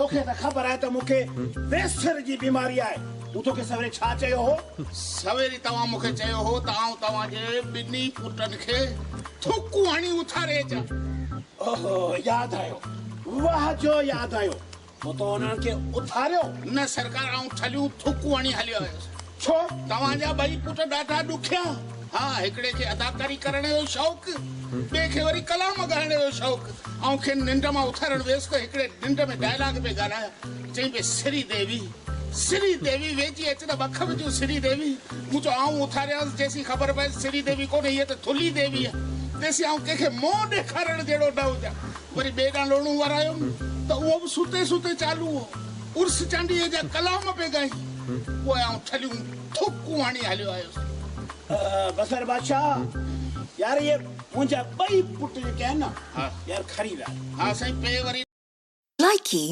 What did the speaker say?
तोखे त ख़बर आहे त मूंखे वेस्टर जी बीमारी आहे तूं तोखे सवेरे छा चयो हो सवेरे तव्हां मूंखे चयो हो त आउं तव्हांजे ॿिन्ही पुटनि खे थुकूं हणी उथारे अचां। ओहो यादि आयो वाह जो यादि आयो पोइ तो उन्हनि खे उथारियो न सरकार आउं ठलियूं थुकूं हणी हलियो आयुसि। छो तव्हांजा ॿई पुट ॾाढा ॾुखिया। हा हिकिड़े खे अदाकारी करण जो शौक़ु ॿिए खे वरी कलाम ॻाइण जो शौक़ु। ऐं खे निंड मां उथारण वियुसि त हिकिड़े निंड में डायलॉग पे ॻाल्हाया चई पे श्री देवी वेची अच त बख विझूं श्री देवी। मूं चयो आउं उथारियांसि जेसीं ख़बर पए श्री देवी कोन्हे हीअ त थुली देवी आहे। तेसीं आउं कंहिंखे मुंहुं ॾेखारण जहिड़ो न हुजां। वरी ॿिए ॾांहुं लोणू वारायुमि त उहो बि सुते सुते चालू हो। उर्स चांडीअ जा कलाम पे ॻाई पोइ आउं ठलियूं थुकूं हणी हलियो आयुसि। बसर बादशाह यार ये मुंहिंजा ॿई पुट जेके आहिनि न यार खरीदा हा साईं पे वरी Likey